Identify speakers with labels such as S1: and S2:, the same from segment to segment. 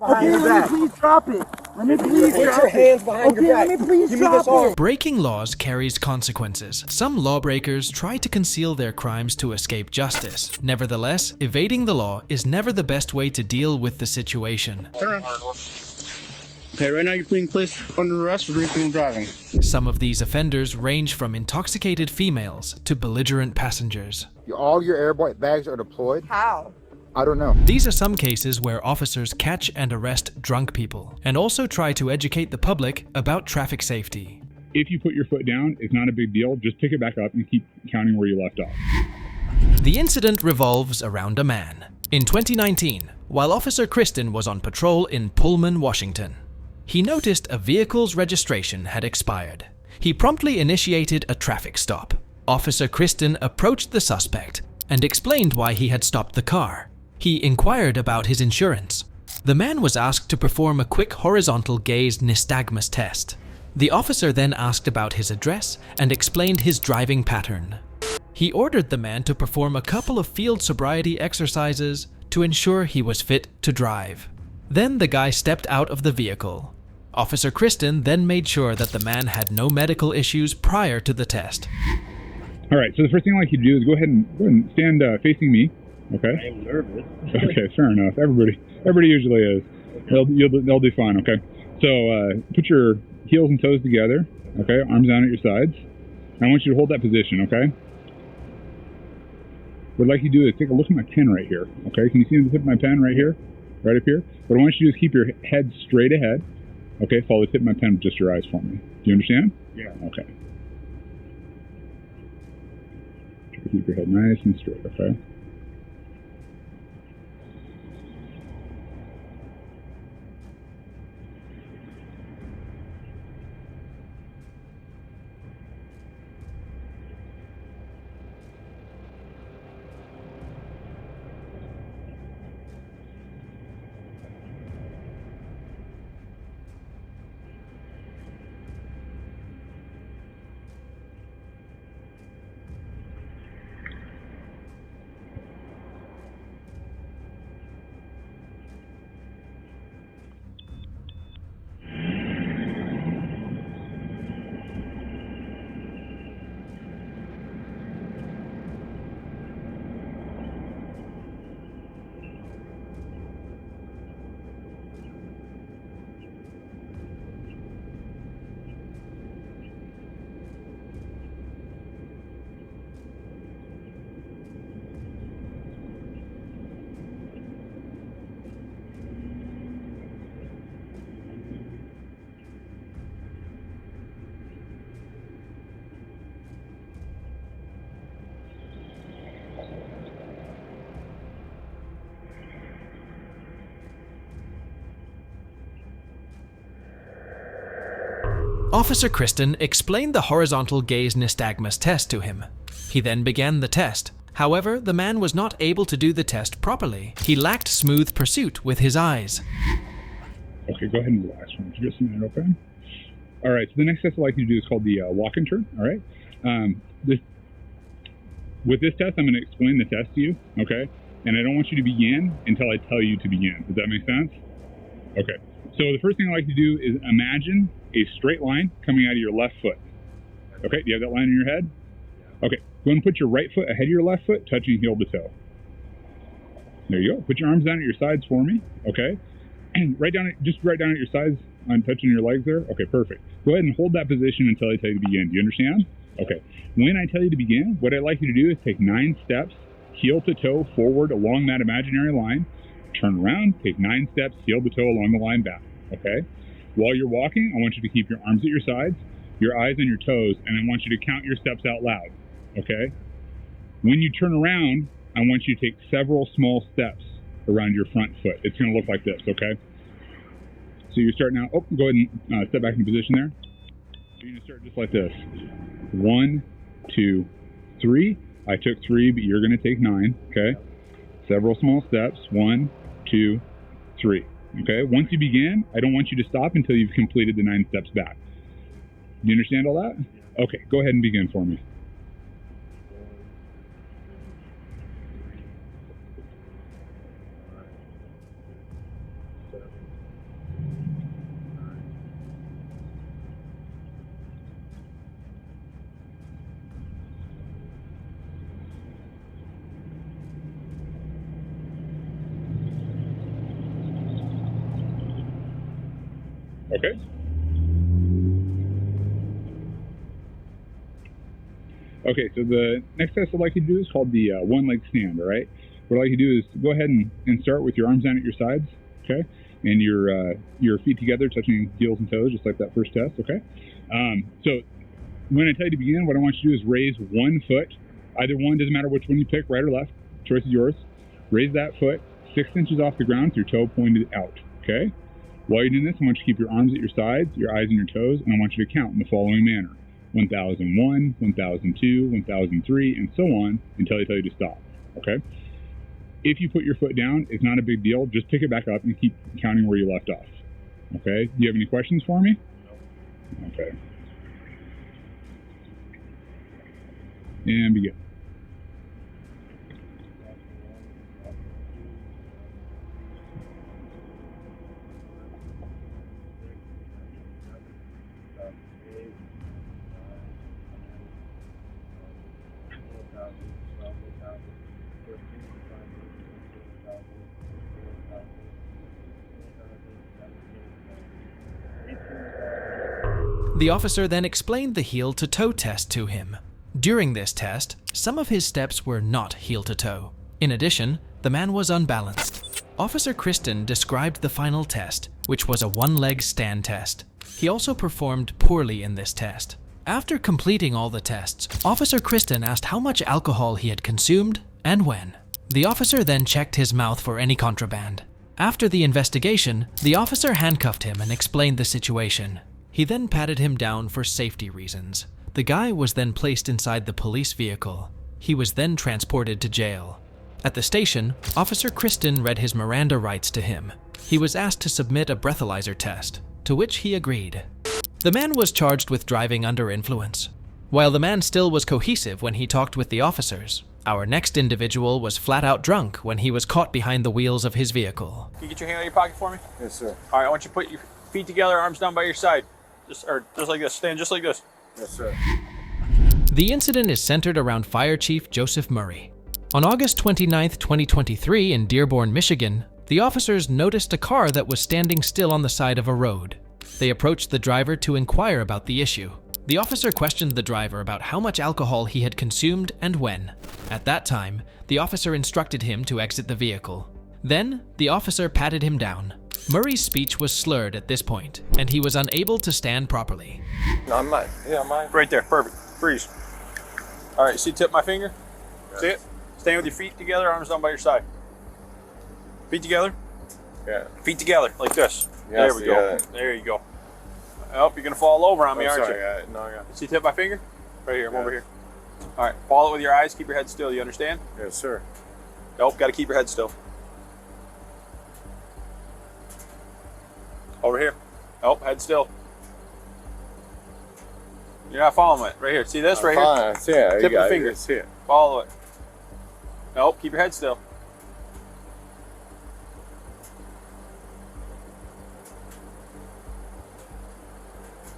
S1: Okay, let me please drop it. Let me please drop it.
S2: Put your hands behind your back.
S1: Let me please drop it.
S3: Breaking laws carries consequences. Some lawbreakers try to conceal their crimes to escape justice. Nevertheless, evading the law is never the best way to deal with the situation.
S4: Turn around. Okay, right now you're being placed under arrest for drinking and driving.
S3: Some of these offenders range from intoxicated females to belligerent passengers.
S5: All your airboy bags are deployed?
S6: How?
S5: I don't know.
S3: These are some cases where officers catch and arrest drunk people, and also try to educate the public about traffic safety.
S7: If you put your foot down, it's not a big deal. Just pick it back up and keep counting where you left off.
S3: The incident revolves around a man. In 2019, while Officer Kristen was on patrol in Pullman, Washington, he noticed a vehicle's registration had expired. He promptly initiated a traffic stop. Officer Kristen approached the suspect and explained why he had stopped the car. He inquired about his insurance. The man was asked to perform a quick horizontal gaze nystagmus test. The officer then asked about his address and explained his driving pattern. He ordered the man to perform a couple of field sobriety exercises to ensure he was fit to drive. Then the guy stepped out of the vehicle. Officer Kristen then made sure that the man had no medical issues prior to the test.
S7: All right, so the first thing I'd like you to do is go ahead and stand facing me. Okay.
S4: I am nervous.
S7: Okay, fair enough. Everybody usually is. They'll do fine. Okay. So put your heels and toes together. Okay, arms down at your sides. I want you to hold that position. Okay. What I'd like you to do is take a look at my pen right here. Okay, can you see the tip of my pen right here, right up here? What I want you to do is keep your head straight ahead. Okay, follow the tip of my pen with just your eyes for me. Do you understand?
S4: Yeah.
S7: Okay. Keep your head nice and straight. Okay.
S3: Officer Kristen explained the horizontal gaze nystagmus test to him. He then began the test. However, the man was not able to do the test properly. He lacked smooth pursuit with his eyes.
S7: Okay, go ahead and relax for just a minute, okay? All right, so the next test I'd like you to do is called the walk and turn, all right? With this test, I'm going to explain the test to you, okay? And I don't want you to begin until I tell you to begin. Does that make sense? Okay, so the first thing I'd like you to do is imagine a straight line coming out of your left foot. Okay, do you have that line in your head? Okay, go ahead and put your right foot ahead of your left foot, touching heel to toe. There you go. Put your arms down at your sides for me, okay? And just right down at your sides on touching your legs there. Okay, perfect. Go ahead and hold that position until I tell you to begin. Do you understand? Okay. When I tell you to begin, what I'd like you to do is take 9 steps, heel to toe forward along that imaginary line. Turn around, take 9 steps, heel to toe along the line back, okay? While you're walking, I want you to keep your arms at your sides, your eyes on your toes, and I want you to count your steps out loud, okay? When you turn around, I want you to take several small steps around your front foot. It's going to look like this, okay? So you're starting out. Oh, go ahead and step back into position there. So you're going to start just like this. 1, 2, 3. I took 3, but you're going to take 9, okay? Several small steps. 1, 2, 3. Okay, once you begin, I don't want you to stop until you've completed the 9 steps back. Do you understand all that? Okay, go ahead and begin for me. Okay. Okay, so the next test I'd like you to do is called the one-leg stand, all right? What I'd like you to do is go ahead and start with your arms down at your sides, okay? And your feet together, touching heels and toes, just like that first test, okay? So when I tell you to begin, what I want you to do is raise one foot. Either one, doesn't matter which one you pick, right or left. Choice is yours. Raise that foot 6 inches off the ground with your toe pointed out, okay? While you're doing this, I want you to keep your arms at your sides, your eyes on your toes, and I want you to count in the following manner. 1001, 1002, 1003, and so on until I tell you to stop, okay? If you put your foot down, it's not a big deal. Just pick it back up and keep counting where you left off, okay? Do you have any questions for me? No. Okay. And begin.
S3: The officer then explained the heel-to-toe test to him. During this test, some of his steps were not heel-to-toe. In addition, the man was unbalanced. Officer Kristen described the final test, which was a one-leg stand test. He also performed poorly in this test. After completing all the tests, Officer Kristen asked how much alcohol he had consumed and when. The officer then checked his mouth for any contraband. After the investigation, the officer handcuffed him and explained the situation. He then patted him down for safety reasons. The guy was then placed inside the police vehicle. He was then transported to jail. At the station, Officer Kristen read his Miranda rights to him. He was asked to submit a breathalyzer test, to which he agreed. The man was charged with driving under influence. While the man still was cohesive when he talked with the officers, our next individual was flat out drunk when he was caught behind the wheels of his vehicle.
S2: Can you get your hand out of your pocket for me?
S5: Yes, sir.
S2: All right, I want you to put your feet together, arms down by your side. Just like this, stand just like this.
S5: Yes, sir.
S3: The incident is centered around Fire Chief Joseph Murray. On August 29, 2023 in Dearborn, Michigan, the officers noticed a car that was standing still on the side of a road. They approached the driver to inquire about the issue. The officer questioned the driver about how much alcohol he had consumed and when. At that time, the officer instructed him to exit the vehicle. Then, the officer patted him down. Murray's speech was slurred at this point, and he was unable to stand properly.
S2: No, I'm mine. Yeah, I'm mine. Right there, perfect. Freeze. All right, see the tip of my finger? Yes. See it? Stand with your feet together, arms down by your side. Feet together?
S5: Yeah.
S2: Feet together, like this.
S5: Yes,
S2: there we go. There you go. Oh, you're gonna fall over on me, aren't
S5: sorry,
S2: you?
S5: No, I got it.
S2: See the tip of my finger? Right here, I'm over here. All right, follow it with your eyes, keep your head still, you understand?
S5: Yes, sir.
S2: Nope, gotta keep your head still. Over here. Oh, head still. You're not following it. Right here. See this? Right
S5: Fine.
S2: here?
S5: I see it.
S2: Tip
S5: You
S2: of
S5: got
S2: the finger.
S5: it. I see it.
S2: Follow it. Nope, keep your head still.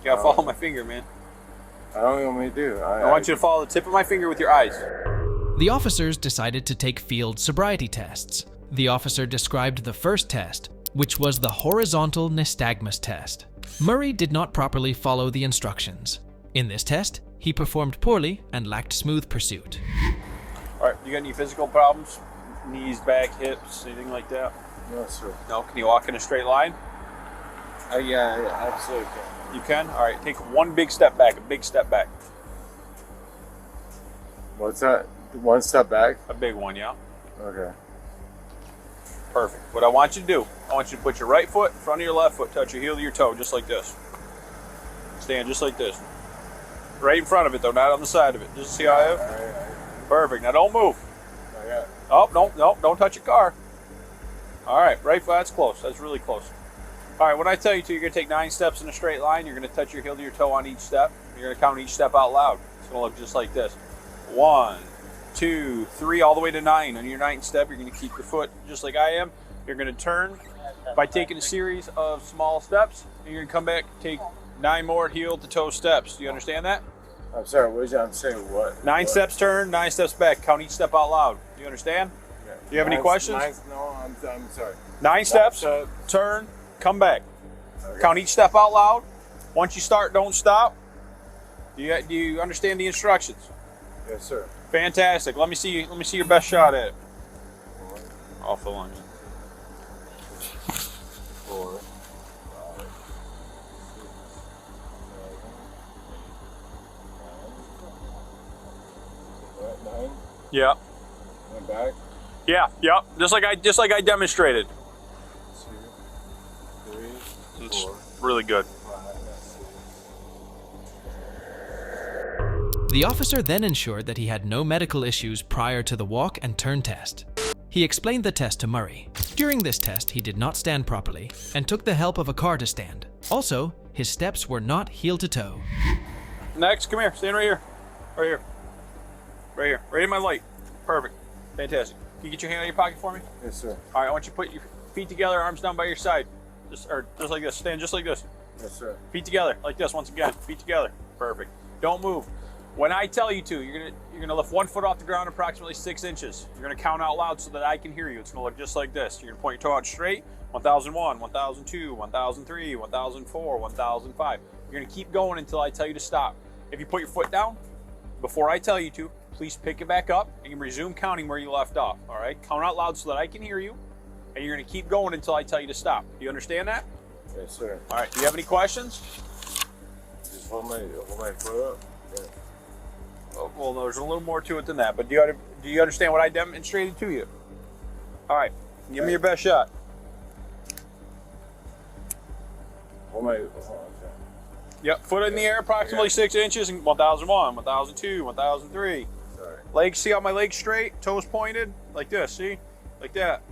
S2: You gotta follow my finger, man.
S5: I don't know what me to do.
S2: I want you to follow the tip of my finger with your eyes.
S3: The officers decided to take field sobriety tests. The officer described the first test, which was the horizontal nystagmus test. Murray did not properly follow the instructions. In this test, he performed poorly and lacked smooth pursuit.
S2: All right, you got any physical problems? Knees, back, hips, anything like that?
S5: No, sir.
S2: No, can you walk in a straight line?
S5: Yeah, absolutely.
S2: You can? All right, take one big step back, a big step back.
S5: What's that? One step back?
S2: A big one, yeah.
S5: Okay.
S2: Perfect. What I want you to do, I want you to put your right foot in front of your left foot, touch your heel to your toe, just like this. Stand just like this. Right in front of it, though, not on the side of it. Just see how I have?
S5: Right.
S2: Perfect. Now don't move.
S5: I got it.
S2: Oh, don't touch your car. All right, right foot, that's close. That's really close. All right, when I tell you to, you're going to take 9 steps in a straight line. You're going to touch your heel to your toe on each step. You're going to count each step out loud. It's going to look just like this. 1, 2, 3, all the way to 9. On your 9th step, you're going to keep your foot just like I am. You're going to turn by taking a series of small steps. And you're going to come back, take 9 more heel to toe steps. Do you understand that?
S5: I'm sorry, I'm saying what?
S2: 9 steps turn, 9 steps back. Count each step out loud. Do you understand?
S5: Yeah.
S2: Do you have any questions?
S5: No, I'm sorry.
S2: 9 steps, turn, come back.
S5: Okay.
S2: Count each step out loud. Once you start, don't stop. Do you understand the instructions?
S5: Yes, sir.
S2: Fantastic. Let me see your best shot at it. Off the line.
S5: 4, 5, 6, 7, 8, 9.
S2: Yeah.
S5: And back.
S2: Yeah. Yep. Just like I demonstrated.
S5: 2, 3,
S2: It's
S5: 4,
S2: really good.
S5: 5, 6.
S3: The officer then ensured that he had no medical issues prior to the walk and turn test. He explained the test to Murray. During this test, he did not stand properly and took the help of a car to stand. Also, his steps were not heel to toe.
S2: Next, come here. Stand right here. Right here. Right here. Right in my light. Perfect. Fantastic. Can you get your hand out of your pocket for me?
S5: Yes, sir.
S2: All right, I want you to put your feet together, arms down by your side. Just like this. Stand just like this.
S5: Yes, sir.
S2: Feet together, like this once again. Feet together. Perfect. Don't move. When I tell you to, you're gonna lift 1 foot off the ground approximately 6 inches. You're gonna count out loud so that I can hear you. It's gonna look just like this. You're gonna point your toe out straight. 1001, 1002, 1003, 1004, 1005. You're gonna keep going until I tell you to stop. If you put your foot down before I tell you to, please pick it back up and you resume counting where you left off. All right, count out loud so that I can hear you, and you're gonna keep going until I tell you to stop. Do you understand that?
S5: Yes, sir.
S2: All right. Do you have any questions?
S5: Just hold my foot up. Yeah.
S2: Oh, well, there's a little more to it than that. But do you understand what I demonstrated to you? All right. Give me your best shot.
S5: Hold on.
S2: Yep. Foot in the air, approximately 6 inches, and 1001, 1002, 1003.
S5: Sorry.
S2: Legs. See how my legs straight, toes pointed, like this. See, like that.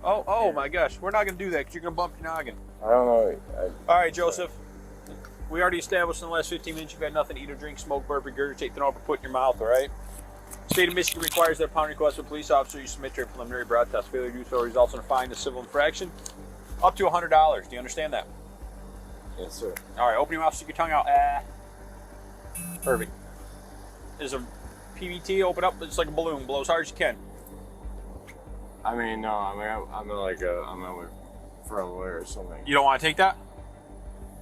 S2: Oh my gosh. We're not gonna do that because you're gonna bump your noggin.
S5: I don't know.
S2: All right, Joseph. We already established in the last 15 minutes you've had nothing to eat or drink, smoke, burp, regurgitate, throw up, or put in your mouth, all right? State of Michigan requires that upon request of a police officer you submit to a preliminary broad test. Failure to do so results in a fine, a civil infraction, up to $100. Do you understand that?
S5: Yes, sir.
S2: All right, open your mouth, stick your tongue out. Perfect. There's a PVT, open up, it's like a balloon, blow as hard as you can.
S5: I mean, no, I'm for a lawyer or something.
S2: You don't want to take that?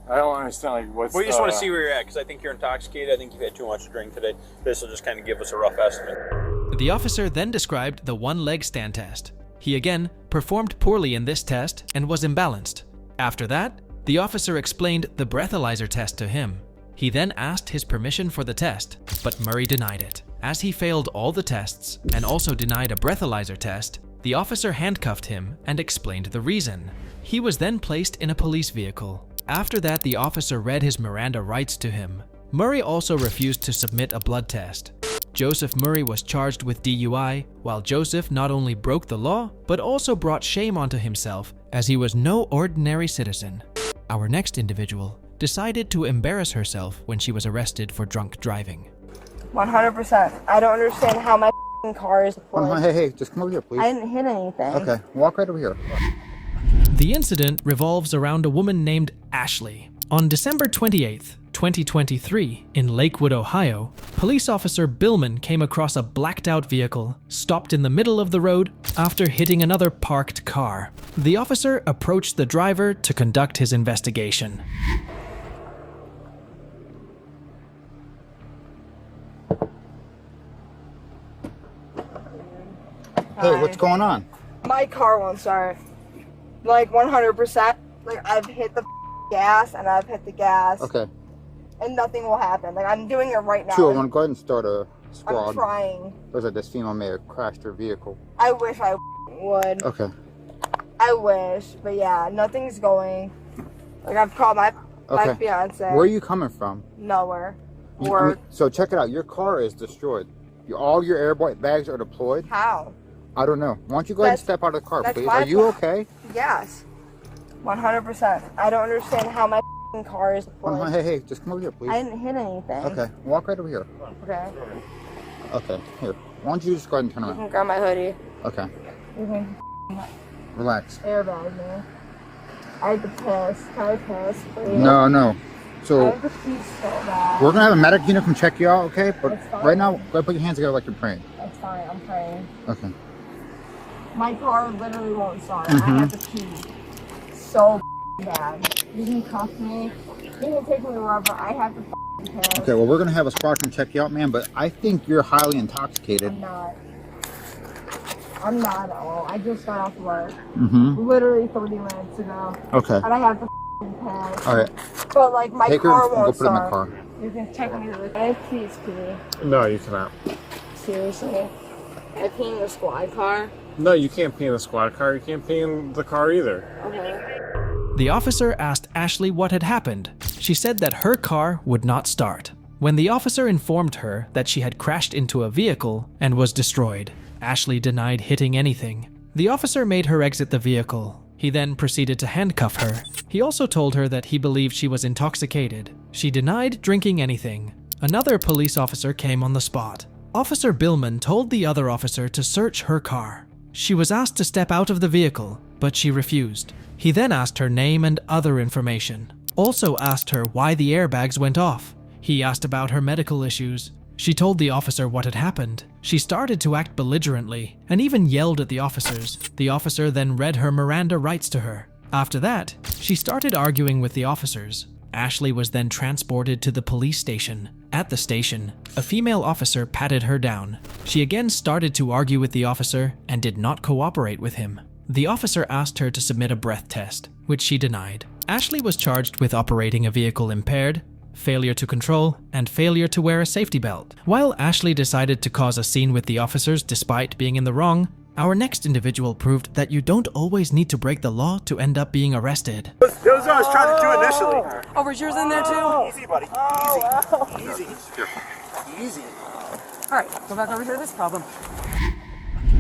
S5: I don't understand, like, what's
S2: We just want to see where you're at, because I think you're intoxicated. I think you've had too much to drink today. This will just kind of give us a rough estimate.
S3: The officer then described the one-leg stand test. He again performed poorly in this test and was imbalanced. After that, the officer explained the breathalyzer test to him. He then asked his permission for the test, but Murray denied it. As he failed all the tests and also denied a breathalyzer test, the officer handcuffed him and explained the reason. He was then placed in a police vehicle. After that, the officer read his Miranda rights to him. Murray also refused to submit a blood test. Joseph Murray was charged with DUI, while Joseph not only broke the law, but also brought shame onto himself as he was no ordinary citizen. Our next individual decided to embarrass herself when she was arrested for drunk driving.
S6: 100%. I don't understand how my car is deployed.
S8: Hey, just come over here, please.
S6: I didn't hit anything.
S8: Okay, walk right over here.
S3: The incident revolves around a woman named Ashley. On December 28th, 2023, in Lakewood, Ohio, police officer Billman came across a blacked-out vehicle, stopped in the middle of the road after hitting another parked car. The officer approached the driver to conduct his investigation.
S8: Hey, what's going on?
S6: My car won't start. Like 100%. Like I've hit the gas and I've hit the gas.
S8: Okay.
S6: And nothing will happen. Like I'm doing it right now.
S8: 201, go ahead and start a squad.
S6: I'm trying.
S8: Looks like this female may have crashed her vehicle.
S6: I wish I would.
S8: Okay.
S6: I wish, but yeah, nothing's going. Like I've called my fiance.
S8: Where are you coming from?
S6: Nowhere.
S8: So check it out. Your car is destroyed. All your airbags are deployed.
S6: How?
S8: I don't know. Why don't you go ahead and step out of the car, please? Are you okay?
S6: Yes. 100%. I don't understand how my car is deployed.
S8: Hey, just come over here, please.
S6: I didn't hit anything.
S8: Okay, walk right over here.
S6: Okay.
S8: Okay, here. Why don't you just go ahead and turn
S6: You
S8: around?
S6: can grab my hoodie.
S8: Okay.
S6: You can
S8: Relax.
S6: airbag me. I had to piss. Can I piss, please?
S8: No.
S6: I
S8: So
S6: have to pee so bad.
S8: we're gonna have a medic unit come check you out, okay? But
S6: That's fine.
S8: right now, go ahead and put your hands together like you're praying.
S6: That's fine. I'm praying.
S8: Okay.
S6: My car literally won't start. I
S8: Mhm.
S6: have to pee so bad. You can cuff me. You can take me wherever. I have to piss.
S8: Okay. Well, we're gonna have a squad come check you out, man. But I think you're highly intoxicated.
S6: I'm not. I'm not at all. I just got off work.
S8: Mm-hmm.
S6: Literally 30 minutes ago.
S8: Okay.
S6: And I have to piss.
S8: All right.
S6: But like my
S8: Take her
S6: car
S8: and go
S6: won't
S8: put it in the
S6: start.
S8: car.
S6: You can take me to the. Can I please pee?
S5: No, you cannot.
S6: Seriously. I pee in the squad car.
S5: No, you can't pee in the squad car. You can't pee in the car either.
S6: Okay.
S3: The officer asked Ashley what had happened. She said that her car would not start. When the officer informed her that she had crashed into a vehicle and was destroyed, Ashley denied hitting anything. The officer made her exit the vehicle. He then proceeded to handcuff her. He also told her that he believed she was intoxicated. She denied drinking anything. Another police officer came on the spot. Officer Billman told the other officer to search her car. She was asked to step out of the vehicle, but she refused. He then asked her name and other information. Also asked her why the airbags went off. He asked about her medical issues. She told the officer what had happened. She started to act belligerently and even yelled at the officers. The officer then read her Miranda rights to her. After that, she started arguing with the officers. Ashley was then transported to the police station. At the station, a female officer patted her down. She again started to argue with the officer and did not cooperate with him. The officer asked her to submit a breath test, which she denied. Ashley was charged with operating a vehicle impaired, failure to control, and failure to wear a safety belt. While Ashley decided to cause a scene with the officers despite being in the wrong, our next individual proved that you don't always need to break the law to end up being arrested.
S1: That was what I was trying to do initially.
S9: Oh, was yours in there too?
S1: Easy, buddy. Easy. Easy.
S9: All right, go back over here to this problem.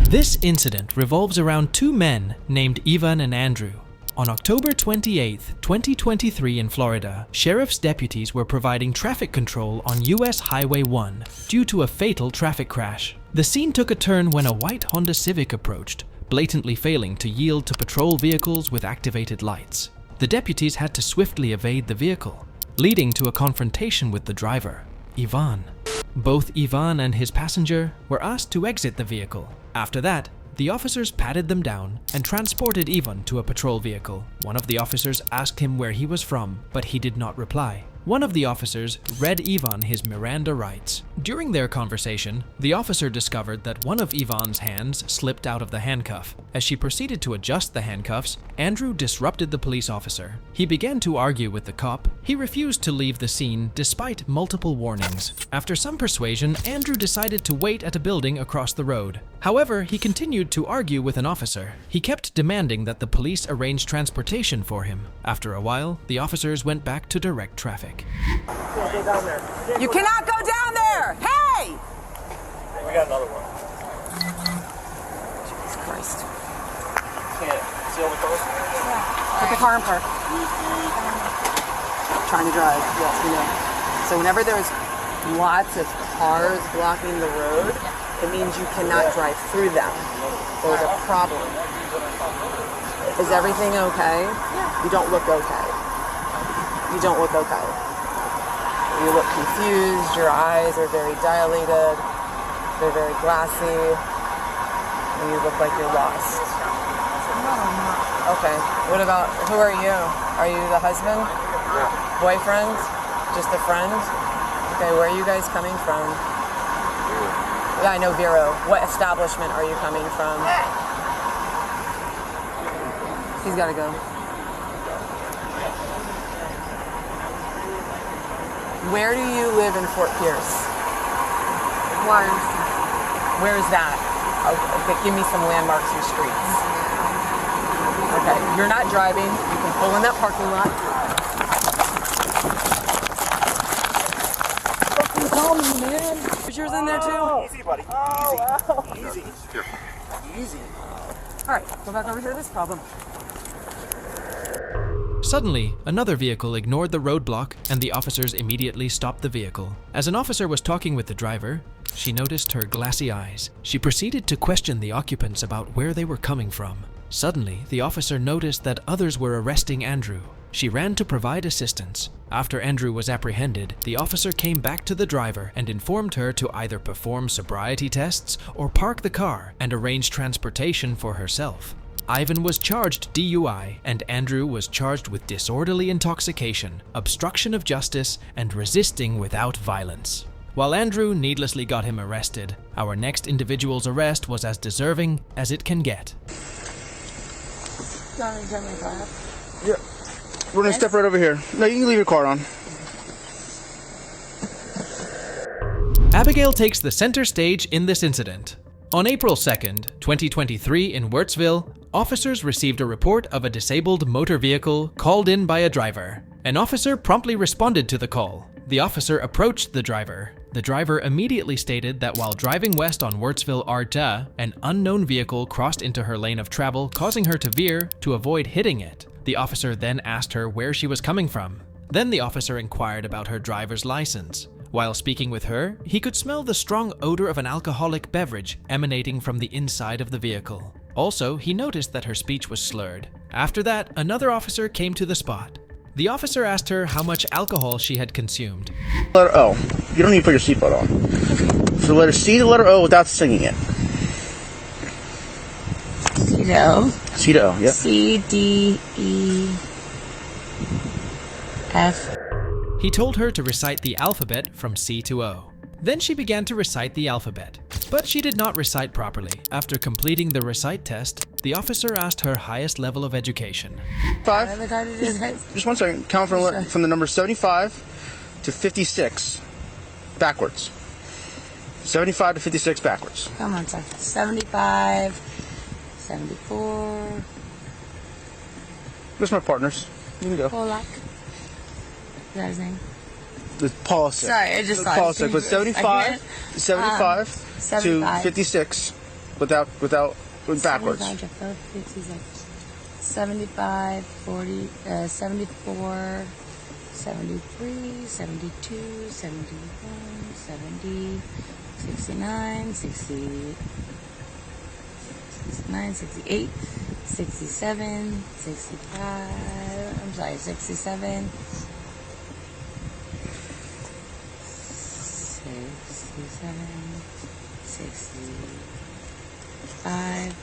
S3: This incident revolves around two men named Ivan and Andrew. On October 28, 2023 in Florida, sheriff's deputies were providing traffic control on US Highway 1 due to a fatal traffic crash. The scene took a turn when a white Honda Civic approached, blatantly failing to yield to patrol vehicles with activated lights. The deputies had to swiftly evade the vehicle, leading to a confrontation with the driver, Ivan. Both Ivan and his passenger were asked to exit the vehicle. After that, the officers patted them down and transported Ivan to a patrol vehicle. One of the officers asked him where he was from, but he did not reply. One of the officers read Ivan his Miranda rights. During their conversation, the officer discovered that one of Ivan's hands slipped out of the handcuff. As she proceeded to adjust the handcuffs, Andrew disrupted the police officer. He began to argue with the cop. He refused to leave the scene despite multiple warnings. After some persuasion, Andrew decided to wait at a building across the road. However, he continued to argue with an officer. He kept demanding that the police arrange transportation for him. After a while, the officers went back to direct traffic.
S9: You cannot go down there! Hey!
S1: We got another one.
S9: Jesus Christ.
S1: Can't seal the car?
S9: Put the car in park. Trying to drive, yes, we know. So whenever there's lots of cars blocking the road, it means you cannot drive through them. There's a problem. Is everything okay? You don't look okay. You don't look okay. You look confused, your eyes are very dilated, they're very glassy, and you look like you're lost. Okay, what about, who are you? Are you the husband? Boyfriend? Just a friend? Okay, where are you guys coming from? Yeah, I know Vero. What establishment are you coming from? He's gotta go. Where do you live in Fort Pierce? Where is that? Okay, give me some landmarks or streets. Okay, you're not driving. You can pull in that parking lot. Fucking call me, man. Was yours in there too?
S1: Easy, buddy. Easy. Easy.
S9: All right, go back over here to this problem.
S3: Suddenly, another vehicle ignored the roadblock and the officers immediately stopped the vehicle. As an officer was talking with the driver, she noticed her glassy eyes. She proceeded to question the occupants about where they were coming from. Suddenly, the officer noticed that others were arresting Andrew. She ran to provide assistance. After Andrew was apprehended, the officer came back to the driver and informed her to either perform sobriety tests or park the car and arrange transportation for herself. Ivan was charged DUI and Andrew was charged with disorderly intoxication, obstruction of justice, and resisting without violence. While Andrew needlessly got him arrested, our next individual's arrest was as deserving as it can get.
S4: Yeah. We're gonna step right over here. No, you can leave your car on.
S3: Abigail takes the center stage in this incident. On April 2nd, 2023 in Wurtzville, officers received a report of a disabled motor vehicle called in by a driver. An officer promptly responded to the call. The officer approached the driver. The driver immediately stated that while driving west on Wurtzville Arta, an unknown vehicle crossed into her lane of travel, causing her to veer to avoid hitting it. The officer then asked her where she was coming from. Then the officer inquired about her driver's license. While speaking with her, he could smell the strong odor of an alcoholic beverage emanating from the inside of the vehicle. Also, he noticed that her speech was slurred. After that, another officer came to the spot. The officer asked her how much alcohol she had consumed.
S4: Letter O. You don't need to put your seatbelt on. So letter C to letter O without singing it.
S10: C to O.
S4: C to O, yep.
S10: C, D, E, F.
S3: He told her to recite the alphabet from C to O. Then she began to recite the alphabet, but she did not recite properly. After completing the recite test, the officer asked her highest level of education.
S4: 5. Just 1 second. Count from the number 75 to 56 backwards. 75 to 56 backwards.
S10: Come on, sir. 75, 74.
S4: Where's my partners? You can go.
S10: Polak. Is that his name?
S4: The policy.
S10: Sorry, I just thought.
S4: Policy, but 75 to 75 to 56 without backwards.
S10: 75, 40, 74, 73, 72, 71, 70, 69, 69, 68, 67, 65, I'm sorry, 67, 65,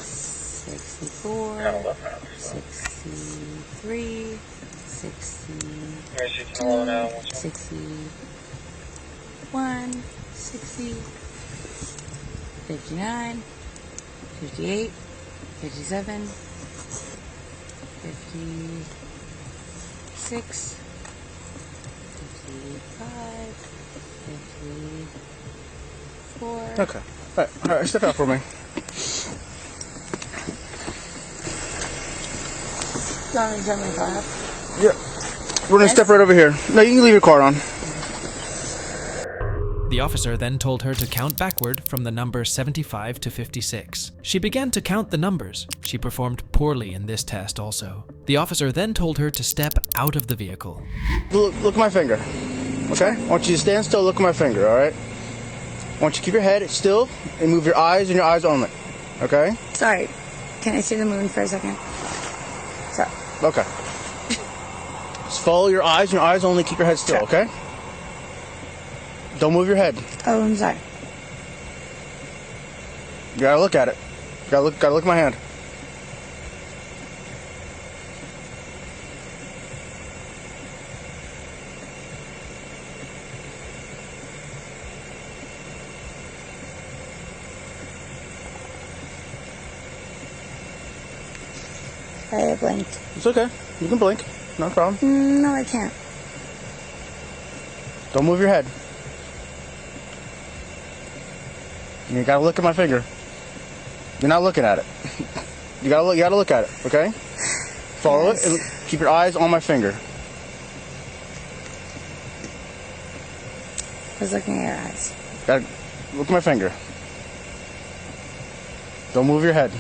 S10: 64, 63, 62, 61, 60, 59, 58, 57, 56, 55, 54.
S4: Okay. All right, step out for me. Yeah. We're gonna step right over here. No, you can leave your car on.
S3: The officer then told her to count backward from the number 75 to 56. She began to count the numbers. She performed poorly in this test also. The officer then told her to step out of the vehicle.
S4: Look at my finger. Okay? I want you to stand still, look at my finger, alright? I want you to keep your head still and move your eyes and your eyes only. Okay?
S10: Sorry, can I see the moon for a second? Sorry.
S4: Okay. Just follow your eyes and your eyes only, keep your head still, okay? Don't move your head.
S10: Oh, I'm sorry.
S4: You gotta look at it. You gotta look at my hand.
S10: I blinked.
S4: It's okay. You can blink. No problem.
S10: No, I can't.
S4: Don't move your head. You gotta look at my finger. You're not looking at it. You gotta look at it, okay? Follow it and keep your eyes on my finger.
S10: I was looking at your eyes.
S4: Gotta look at my finger. Don't move your head.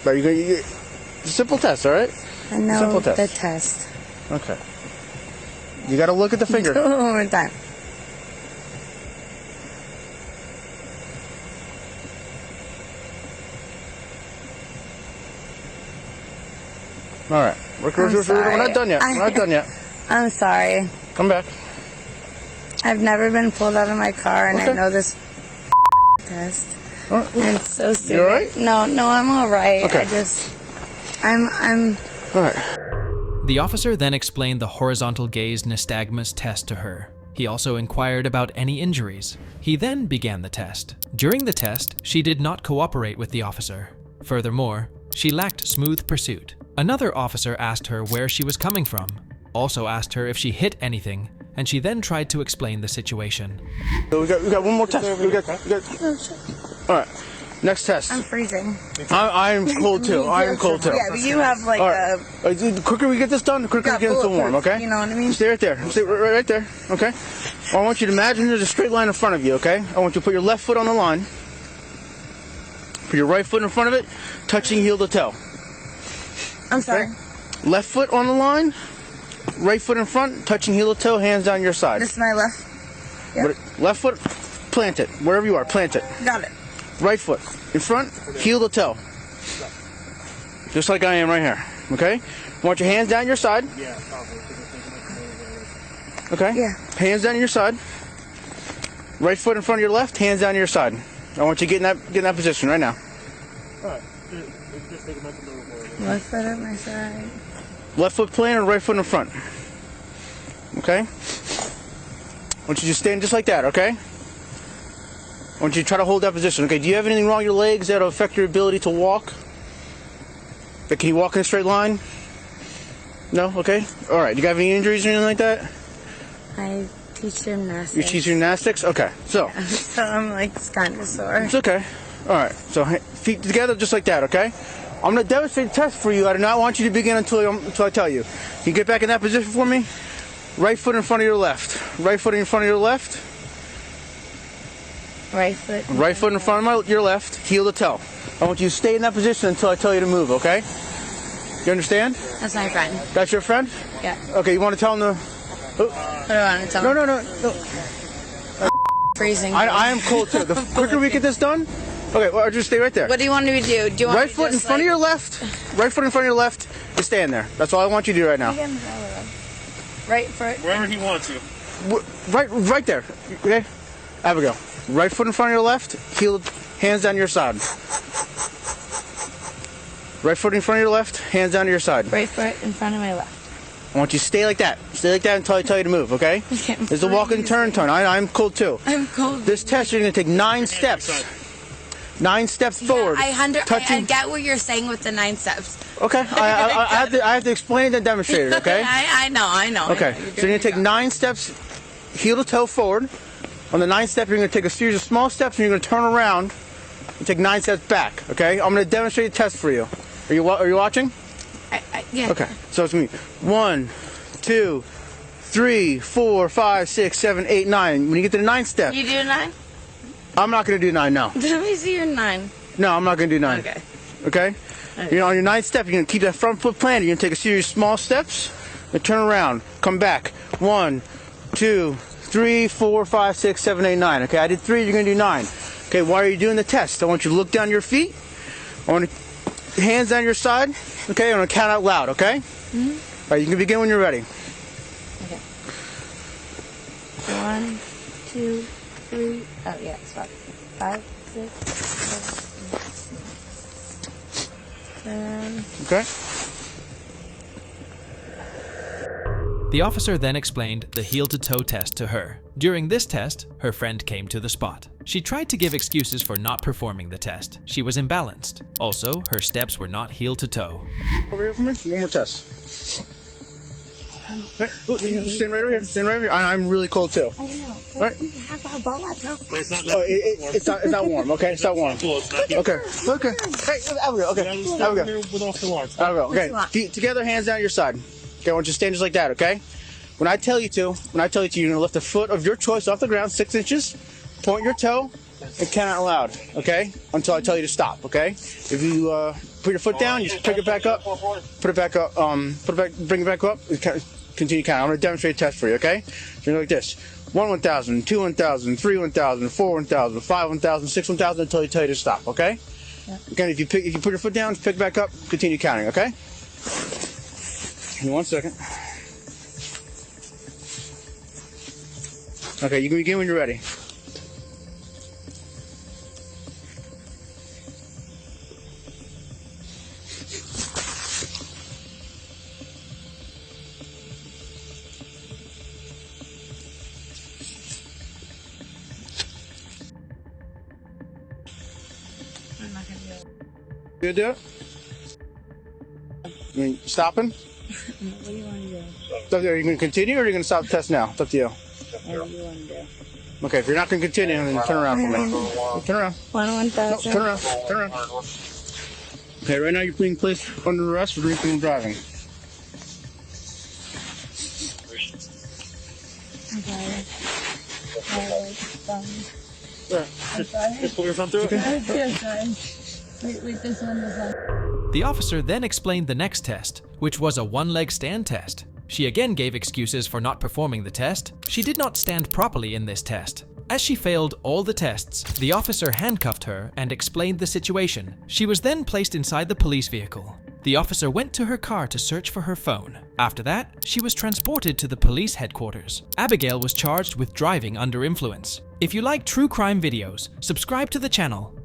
S4: But it's a simple test, all right?
S10: I know
S4: simple
S10: the
S4: test.
S10: test.
S4: Okay. You gotta look at the finger.
S10: Do it one more time.
S4: All right. We're not done yet. We're not done yet.
S10: I'm sorry.
S4: Come back.
S10: I've never been pulled out of my car, and
S4: Okay.
S10: I know this test. It's so stupid.
S4: You all right?
S10: No, I'm all right.
S4: Okay.
S10: I'm.
S4: All right.
S3: The officer then explained the horizontal gaze nystagmus test to her. He also inquired about any injuries. He then began the test. During the test, she did not cooperate with the officer. Furthermore, she lacked smooth pursuit. Another officer asked her where she was coming from, also asked her if she hit anything, and she then tried to explain the situation.
S4: So we got one more test. All right. Next test.
S10: I'm freezing.
S4: I'm cold too. I am cold too.
S10: Yeah, but you have like
S4: The quicker we get this done, the quicker we get into warm, okay?
S10: You know what I mean?
S4: Stay right there. Stay right there, okay? I want you to imagine there's a straight line in front of you, okay? I want you to put your left foot on the line. Put your right foot in front of it, touching heel to toe.
S10: I'm sorry.
S4: Okay? Left foot on the line, right foot in front, touching heel to toe, hands down your side.
S10: This is my left.
S4: Yep. Left foot, plant it. Wherever you are, plant it.
S10: Got it.
S4: Right foot in front, heel to toe. Just like I am right here, okay? Want your hands down your side. Okay?
S10: Yeah.
S4: Hands down your side. Right foot in front of your left, hands down your side. I want you to get in that position right now.
S10: Left foot at my side.
S4: Left foot planted, right foot in front. Okay? I want you to stand just like that, okay? I want you to try to hold that position. Okay, do you have anything wrong with your legs that'll affect your ability to walk? Like, can you walk in a straight line? No? Okay. All right. Do you have any injuries or anything like that?
S10: I teach gymnastics.
S4: You teach gymnastics? Okay. So
S10: So I'm like kind of sore.
S4: it's okay. All right. So feet together just like that, okay? I'm going to demonstrate the test for you. I do not want you to begin until I tell you. Can you get back in that position for me? Right foot in front of your left. Right foot in front of your left.
S10: Right foot.
S4: Right foot in front of your left, heel to toe. I want you to stay in that position until I tell you to move, okay? You understand?
S10: That's my friend.
S4: That's your friend?
S10: Yeah.
S4: Okay, you want to tell him to...
S10: What do I want to tell him?
S4: No.
S10: Freezing.
S4: I am cold too. The quicker we get this done... Okay, well, just stay right there.
S10: What do you want me to do? Do you want
S4: right
S10: me to
S4: foot in
S10: just,
S4: front of your left. Right foot in front of your left. Just stand there. That's all I want you to do right now.
S10: Right foot.
S1: Wherever he wants you.
S4: Right there. Okay? Have a go. Right foot in front of your left. Heel, hands down your side. Right foot in front of your left. Hands down to your side.
S10: Right foot in front of my left.
S4: I want you to stay like that. Stay like that until I tell you to move, okay? There's a walk and turn. I'm cold too.
S10: I'm cold.
S4: This test, you're going to take 9 steps. 9 steps forward.
S10: I get what you're saying with the 9 steps.
S4: Okay. I have to explain it and demonstrate it, okay?
S10: I know.
S4: Okay. So you're going to take 9 steps, heel to toe forward. On the 9th step, you're going to take a series of small steps and you're going to turn around and take 9 steps back, okay? I'm going to demonstrate the test for you. Are you watching?
S10: Yeah.
S4: Okay. So it's going to be 1, 2, 3, 4, 5, 6, 7, 8, 9. When you get to the 9th step.
S10: You do 9?
S4: I'm not going to do 9, no.
S10: Let me see your 9.
S4: No, I'm not going to do 9.
S10: Okay.
S4: Okay? On your 9th step, you're going to keep that front foot planted. You're going to take a series of small steps and turn around. Come back. 1, 2, 3, 4, 5, 6, 7, 8, 9. Okay, I did 3, you're going to do 9. Okay, why are you doing the test? I want you to look down your feet. I want hands down your side. Okay, I'm going to count out loud, okay? Mm-hmm. All right, you can begin when you're ready.
S10: Okay. 1, 2, 3. Oh, yeah, stop. 5, 6, 7, 8, 9.
S4: Okay.
S3: The officer then explained the heel-to-toe test to her. During this test, her friend came to the spot. She tried to give excuses for not performing the test. She was imbalanced. Also, her steps were not heel-to-toe.
S4: Over here for me. One more test. Hey, stand right over here. Stand right over here. I'm really cold too.
S10: I know.
S4: All right. It's not warm. Okay, it's not warm. Okay. Okay. Hey, there we go. Okay. There we go. There we go. Okay. Feet together, hands down your side. Okay, I want you to stand just like that, okay? When I tell you to, you're going to lift a foot of your choice off the ground, 6 inches, point your toe, and count out loud, okay? Until I tell you to stop, okay? If you put your foot down, you just pick it back up, put it back up, bring it back up, count continue counting. I'm going to demonstrate a test for you, okay? So you're like this. 1 1,000, 2 1,000, 3 1,000, 4 1,000, 5 1,000, 6 1,000 until I tell you to stop, okay? Yeah. Again, if you put your foot down, pick back up, continue counting, okay? Give me 1 second. Okay, you can begin when you're ready.
S10: I'm not gonna do it.
S4: You do it? You mean stopping?
S10: What do you want to do?
S4: So are you going to continue or are you going to stop the test now? It's up to you.
S10: What do you want to do?
S4: Okay, if you're not going to continue, then turn around for me. Turn around.
S10: 1,000.
S4: No, turn around. Turn around. Okay, right now you're being placed under arrest for drinking and driving.
S10: Okay.
S1: Just pull your thumb through it.
S10: Wait, this one.
S3: The officer then explained the next test, which was a one-leg stand test. She again gave excuses for not performing the test. She did not stand properly in this test. As she failed all the tests, the officer handcuffed her and explained the situation. She was then placed inside the police vehicle. The officer went to her car to search for her phone. After that, she was transported to the police headquarters. Abigail was charged with driving under influence. If you like true crime videos, subscribe to the channel